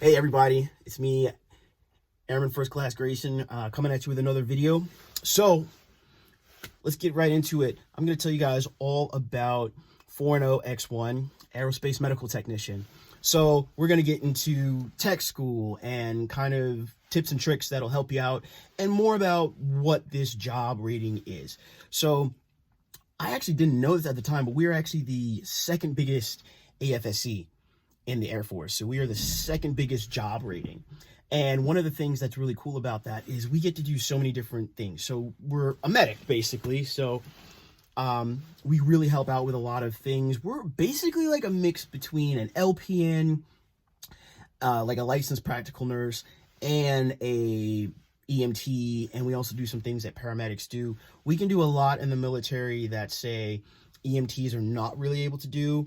Hey everybody, it's me, Airman First Class Grayson, coming at you with another video. So, let's get right into it. I'm going to tell you guys all about 410X1, Aerospace Medical Technician. So, we're going to get into tech school and kind of tips and tricks that'll help you out, and more about what this job rating is. So, I actually didn't know this at the time, but we're actually the second biggest AFSC in the Air Force. So we are the second biggest job rating. And one of the things that's really cool about that is we get to do so many different things. So we're a medic, basically. So we really help out with a lot of things. We're basically like a mix between an LPN, like a licensed practical nurse, and a EMT, and we also do some things that paramedics do. We can do a lot in the military that, say, EMTs are not really able to do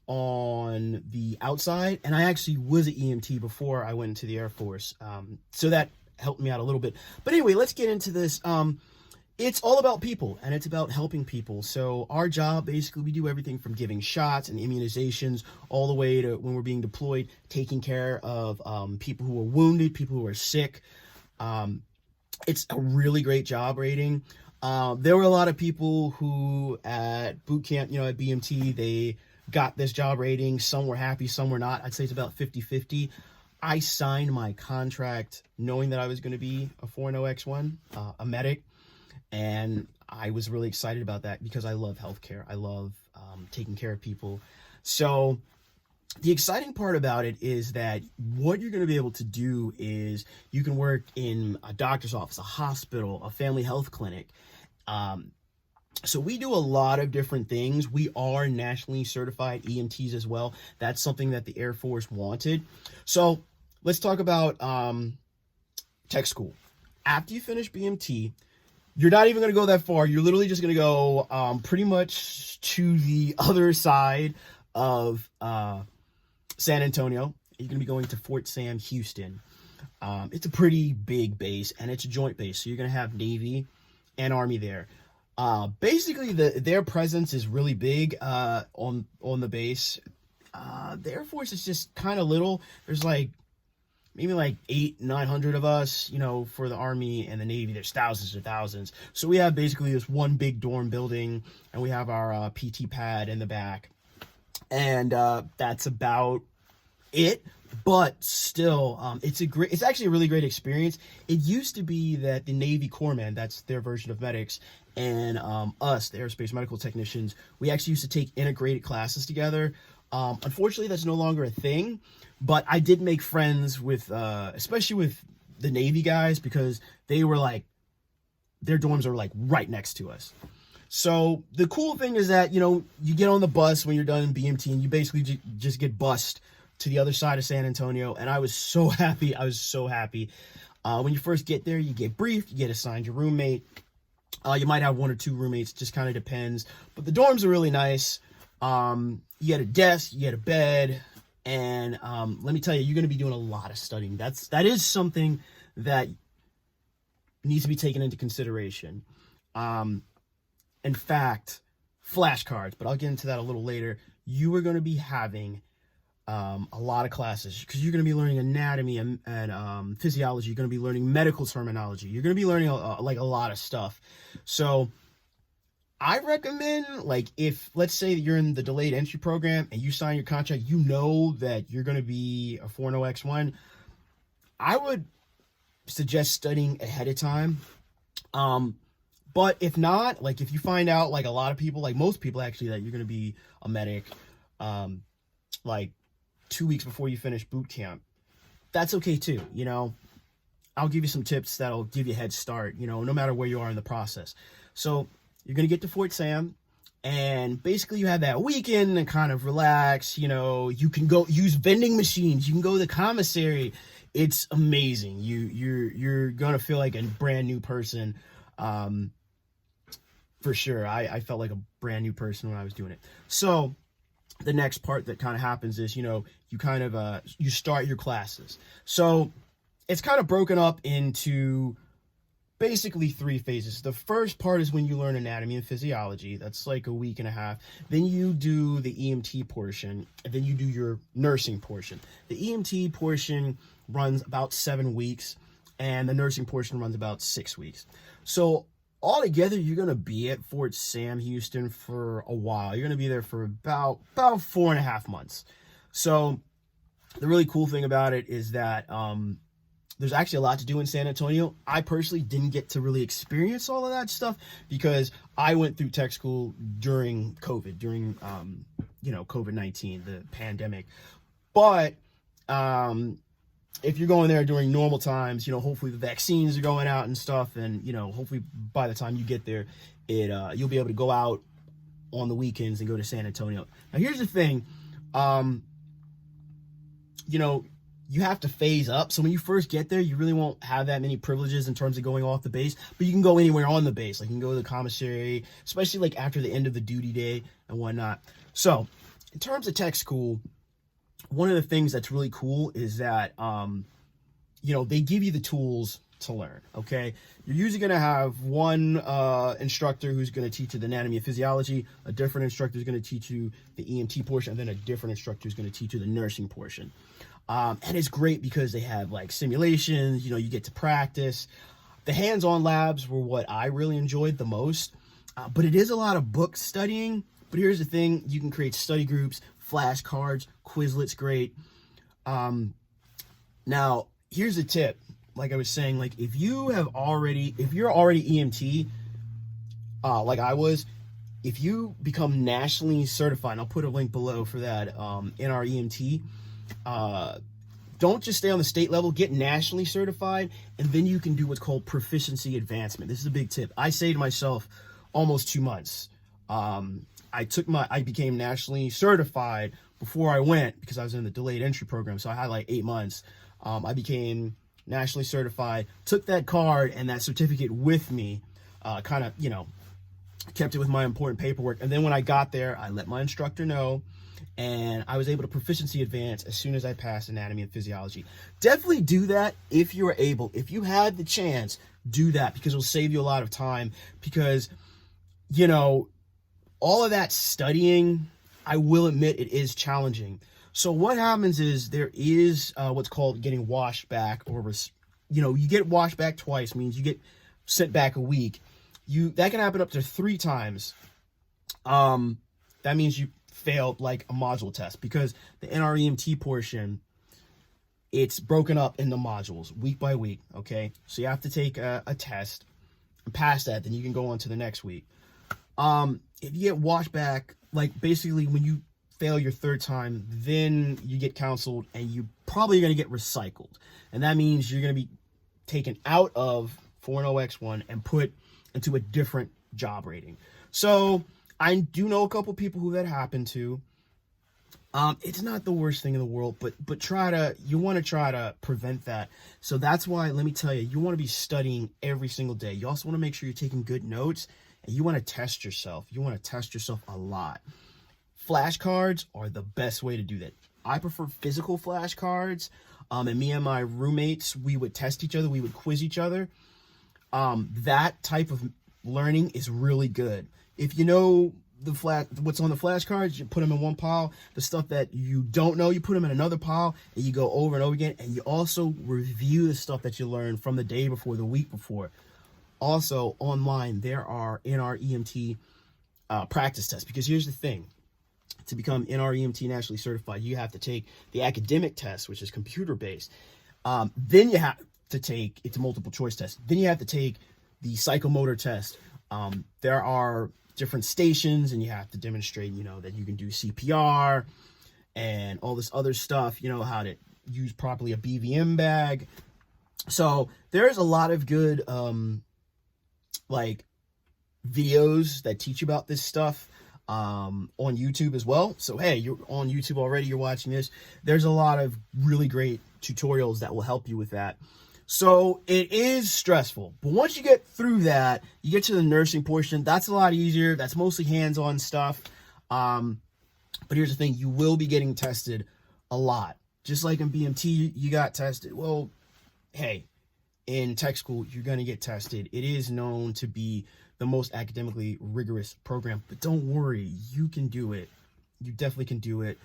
on the outside, and I actually was an EMT before I went into the Air Force, so that helped me out a little bit. But anyway, let's get into this. It's all about people, and it's about helping people. So our job, basically, we do everything from giving shots and immunizations all the way to when we're being deployed, taking care of people who are wounded, people who are sick. It's a really great job rating. There were a lot of people who at boot camp, at BMT, they got this job rating. Some were happy, some were not. I'd say it's about 50-50. I signed my contract knowing that I was going to be a 410X1, a medic, and I was really excited about that because I love healthcare. I love taking care of people. So the exciting part about it is that what you're going to be able to do is you can work in a doctor's office, a hospital, a family health clinic. So we do a lot of different things. We are nationally certified EMTs as well. That's something that the Air Force wanted. So let's talk about tech school. After you finish BMT, you're not even going to go that far. You're literally just going to go pretty much to the other side of San Antonio. You're going to be going to Fort Sam, Houston. It's a pretty big base, and it's a joint base. So you're going to have Navy and Army there. Basically, their presence is really big on the base. The Air Force is just kind of little. There's maybe 800-900 of us, for the Army and the Navy. There's thousands and thousands. So we have basically this one big dorm building, and we have our PT pad in the back. And that's about it. But still, it's actually a really great experience. It used to be that the Navy Corpsmen, that's their version of medics, and us, the Aerospace Medical Technicians, we actually used to take integrated classes together. Unfortunately, that's no longer a thing, but I did make friends with, especially with the Navy guys, because they were their dorms are right next to us. So the cool thing is that, you get on the bus when you're done in BMT, and you basically just get bussed to the other side of San Antonio, and I was so happy. When you first get there, you get briefed, you get assigned your roommate. You might have one or two roommates, just kind of depends. But the dorms are really nice. You get a desk, you get a bed, and let me tell you, you're going to be doing a lot of studying. That is something that needs to be taken into consideration. In fact, flashcards, but I'll get into that a little later. You are going to be having a lot of classes because you're going to be learning anatomy and physiology. You're going to be learning medical terminology. You're going to be learning a lot of stuff. So I recommend, if let's say that you're in the delayed entry program and you sign your contract, that you're going to be a 410X1, I would suggest studying ahead of time. But if not, if you find out, a lot of people, most people actually, that you're going to be a medic, 2 weeks before you finish boot camp, that's okay too. I'll give you some tips that'll give you a head start, no matter where you are in the process. So you're going to get to Fort Sam, and basically you have that weekend and kind of relax. You can go use vending machines. You can go to the commissary. It's amazing. You're going to feel like a brand new person. For sure. I felt like a brand new person when I was doing it. So the next part that kind of happens is, you start your classes. So it's kind of broken up into basically 3 phases. The first part is when you learn anatomy and physiology. That's like a week and a half. Then you do the EMT portion, and then you do your nursing portion. The EMT portion runs about 7 weeks, and the nursing portion runs about 6 weeks. So altogether, you're going to be at Fort Sam Houston for a while. You're going to be there for about 4.5 months. So the really cool thing about it is that there's actually a lot to do in San Antonio. I personally didn't get to really experience all of that stuff because I went through tech school during COVID, during, COVID-19, the pandemic. But if you're going there during normal times, hopefully the vaccines are going out and stuff. And, hopefully by the time you get there, you'll be able to go out on the weekends and go to San Antonio. Now, here's the thing. You have to phase up. So when you first get there, you really won't have that many privileges in terms of going off the base, but you can go anywhere on the base. Like you can go to the commissary, especially like after the end of the duty day and whatnot. So in terms of tech school, one of the things that's really cool is that, they give you the tools to learn. Okay. You're usually going to have one instructor who's going to teach you the anatomy and physiology, a different instructor is going to teach you the EMT portion, and then a different instructor is going to teach you the nursing portion. And it's great because they have like simulations, you get to practice. The hands-on labs were what I really enjoyed the most, but it is a lot of book studying. But here's the thing, you can create study groups, flashcards, Quizlet's great. Now, here's a tip. Like I was saying, like if you're already EMT, like I was, if you become nationally certified, and I'll put a link below for that, NREMT, don't just stay on the state level, get nationally certified, and then you can do what's called proficiency advancement. This is a big tip. I saved myself almost 2 months. I became nationally certified before I went because I was in the delayed entry program. So I had like 8 months. I became nationally certified, took that card and that certificate with me, kept it with my important paperwork. And then when I got there, I let my instructor know, and I was able to proficiency advance as soon as I passed anatomy and physiology. Definitely do that if you're able. If you had the chance, do that because it'll save you a lot of time because, all of that studying, I will admit it is challenging. So what happens is there is what's called getting washed back, or, you get washed back twice, means you get sent back a week. That can happen up to 3 times. That means you failed like a module test because the NREMT portion, it's broken up into modules week by week. Okay. So you have to take a test and pass that, then you can go on to the next week. If you get washed back, like basically when you fail your 3rd time, then you get counseled and you probably are going to get recycled. And that means you're going to be taken out of 4.0x1 and put into a different job rating. So I do know a couple people who that happened to. It's not the worst thing in the world, but you want to try to prevent that. So that's why, let me tell you, you want to be studying every single day. You also want to make sure you're taking good notes, and you want to test yourself. You want to test yourself a lot. Flashcards are the best way to do that. I prefer physical flashcards. And me and my roommates, we would test each other. We would quiz each other. That type of learning is really good. If you know what's on the flashcards, you put them in one pile. The stuff that you don't know, you put them in another pile, and you go over and over again. And you also review the stuff that you learned from the day before, the week before. Also, online, there are NREMT practice tests. Because here's the thing. To become NREMT nationally certified, you have to take the academic test, which is computer-based. Then you have to take, it's a multiple choice test. Then you have to take the psychomotor test. There are different stations, and you have to demonstrate, that you can do CPR and all this other stuff, how to use properly a BVM bag. So there's a lot of good, videos that teach you about this stuff. On YouTube as well. So hey, you're on YouTube already, you're watching this. There's a lot of really great tutorials that will help you with that. So it is stressful, but once you get through that, you get to the nursing portion. That's a lot easier. That's mostly hands-on stuff. But here's the thing, you will be getting tested a lot. Just like in BMT, you got tested. Well, hey, in tech school, you're going to get tested. It is known to be the most academically rigorous program, but don't worry, you can do it. You definitely can do it.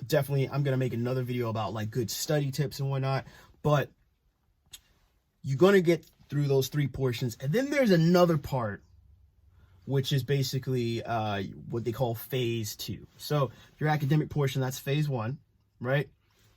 Definitely, I'm going to make another video about like good study tips and whatnot, but you're going to get through those 3 portions. And then there's another part, which is basically what they call phase 2. So your academic portion, that's phase 1, right?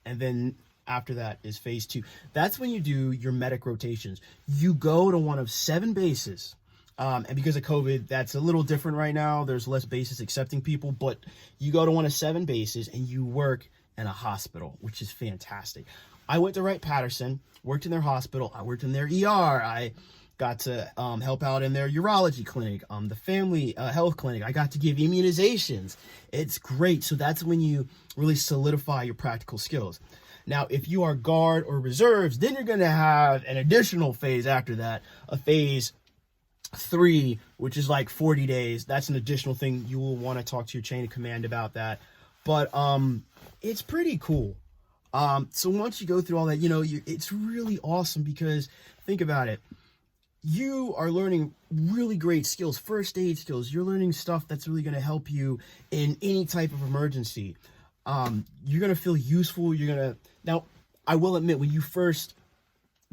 And then after that is phase 2. That's when you do your medic rotations. You go to one of 7 bases. And because of COVID, that's a little different right now. There's less bases accepting people, but you go to one of 7 bases and you work in a hospital, which is fantastic. I went to Wright-Patterson, worked in their hospital. I worked in their ER. I got to help out in their urology clinic, the family health clinic. I got to give immunizations. It's great. So that's when you really solidify your practical skills. Now, if you are guard or reserves, then you're going to have an additional phase after that, a phase 3, which is like 40 days. That's an additional thing. You will want to talk to your chain of command about that. But it's pretty cool. So once you go through all that, it's really awesome because think about it. You are learning really great skills, first aid skills. You're learning stuff that's really going to help you in any type of emergency. You're going to feel useful. Now, I will admit, when you first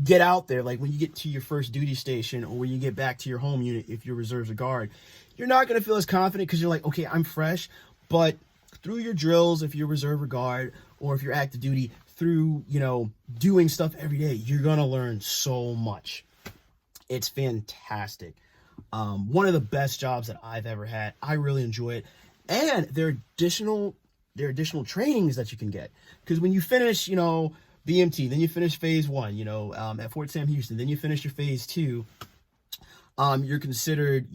get out there, like when you get to your first duty station or when you get back to your home unit, if you're reserves or guard, you're not going to feel as confident because you're like, okay, I'm fresh. But through your drills, if you're reserve or guard, or if you're active duty, through, doing stuff every day, you're going to learn so much. It's fantastic. One of the best jobs that I've ever had. I really enjoy it. And there are additional trainings that you can get. Because when you finish, BMT, then you finish phase 1, at Fort Sam Houston, then you finish your phase 2, you're considered,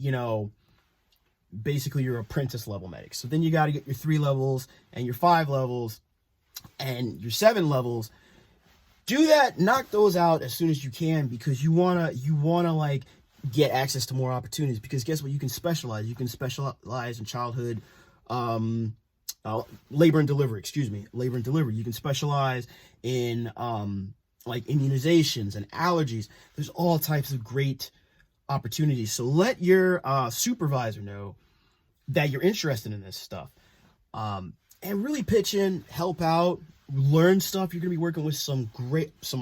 basically your apprentice level medic. So then you got to get your 3 levels and your 5 levels and your 7 levels. Do that, knock those out as soon as you can, because you wanna like get access to more opportunities. Because guess what? You can specialize. You can specialize in childhood, labor and delivery. You can specialize in like immunizations and allergies. There's all types of great opportunities. So let your supervisor know that you're interested in this stuff, and really pitch in, help out. Learn stuff. You're going to be working with some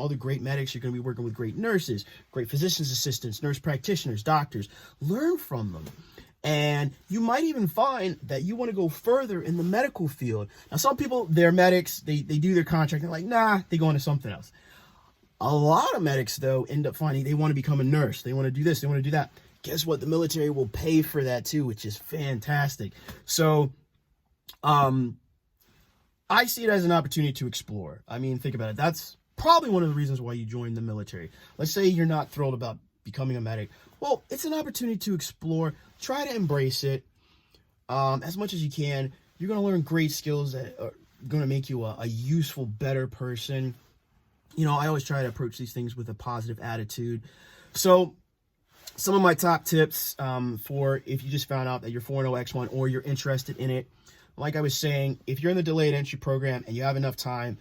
other great medics. You're going to be working with great nurses, great physician's assistants, nurse practitioners, doctors. Learn from them. And you might even find that you want to go further in the medical field. Now, some people, they're medics, they do their contract, and like, nah, they go into something else. A lot of medics, though, end up finding they want to become a nurse. They want to do this, they want to do that. Guess what? The military will pay for that too, which is fantastic. So, I see it as an opportunity to explore. I mean, think about it. That's probably one of the reasons why you joined the military. Let's say you're not thrilled about becoming a medic. Well, it's an opportunity to explore. Try to embrace it as much as you can. You're going to learn great skills that are going to make you a useful, better person. I always try to approach these things with a positive attitude. So some of my top tips for if you just found out that you're 4.0x1 or you're interested in it. Like I was saying, if you're in the delayed entry program and you have enough time,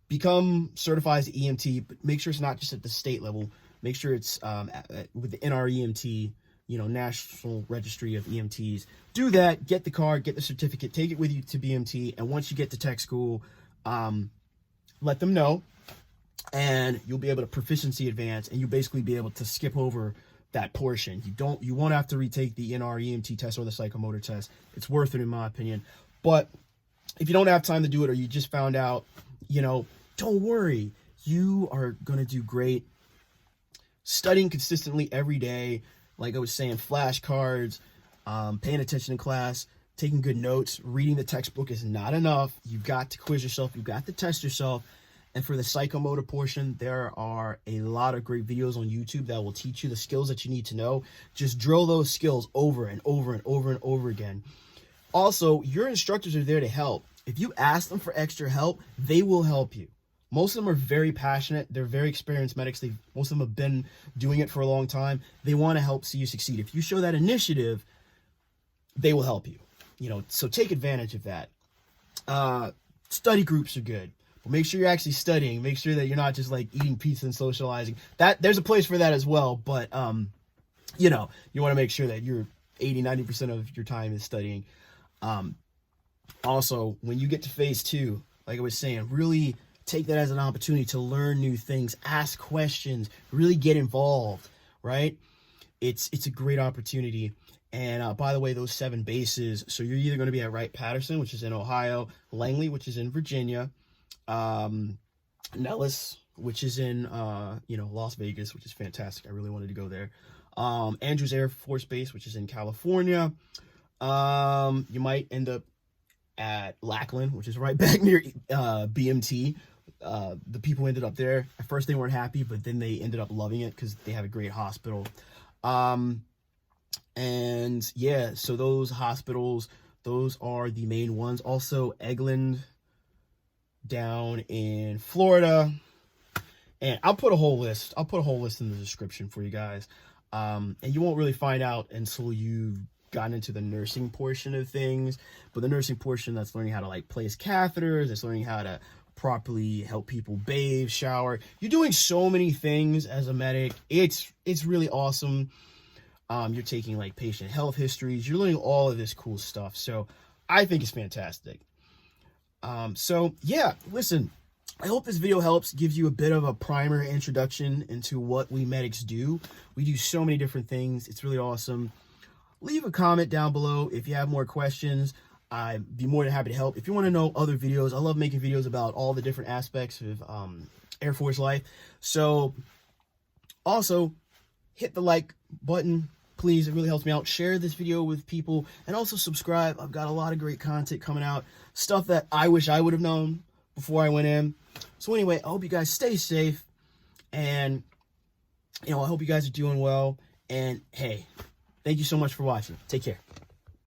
become certified as an EMT, but make sure it's not just at the state level. Make sure it's with the NREMT, National Registry of EMTs. Do that, get the card, get the certificate, take it with you to BMT, and once you get to tech school, let them know, and you'll be able to proficiency advance, and you'll basically be able to skip over that portion. You won't have to retake the NREMT test or the psychomotor test. It's worth it, in my opinion. But if you don't have time to do it, or you just found out, don't worry. You are going to do great. Studying consistently every day, like I was saying, flashcards, paying attention in class, taking good notes, reading the textbook is not enough. You've got to quiz yourself. You've got to test yourself. And for the psychomotor portion, there are a lot of great videos on YouTube that will teach you the skills that you need to know. Just drill those skills over and over and over and over again. Also, your instructors are there to help. If you ask them for extra help, they will help you. Most of them are very passionate. They're very experienced medics. Most of them have been doing it for a long time. They want to help see you succeed. If you show that initiative, they will help you. So take advantage of that. Study groups are good. Well, make sure you're actually studying. Make sure that you're not just like eating pizza and socializing. That there's a place for that as well, but you know, you want to make sure that you're 80-90% of your time is studying. Also, when you get to phase 2, like I was saying, really take that as an opportunity to learn new things, ask questions, really get involved, right? It's a great opportunity. And by the way, those 7 bases, so you're either going to be at Wright-Patterson, which is in Ohio, Langley, which is in Virginia, Nellis, which is in, Las Vegas, which is fantastic. I really wanted to go there. Andrews Air Force Base, which is in California. You might end up at Lackland, which is right back near BMT. The people ended up there. At first, they weren't happy, but then they ended up loving it because they have a great hospital. And yeah, so those hospitals, those are the main ones. Also, Eglin down in Florida. And I'll put a whole list in the description for you guys. And you won't really find out until you've gotten into the nursing portion of things. But the nursing portion, that's learning how to like place catheters, that's learning how to properly help people bathe, shower. You're doing so many things as a medic. It's really awesome. You're taking like patient health histories. You're learning all of this cool stuff. So I think it's fantastic. So yeah, listen, I hope this video helps, gives you a bit of a primer introduction into what we medics do. We do so many different things. It's really awesome. Leave a comment down below if you have more questions. I'd be more than happy to help. If you want to know other videos, I love making videos about all the different aspects of Air Force life. So also hit the like button, please. It really helps me out. Share this video with people and also subscribe. I've got a lot of great content coming out, stuff that I wish I would have known before I went in. So anyway, I hope you guys stay safe, and I hope you guys are doing well. And hey, thank you so much for watching. Take care.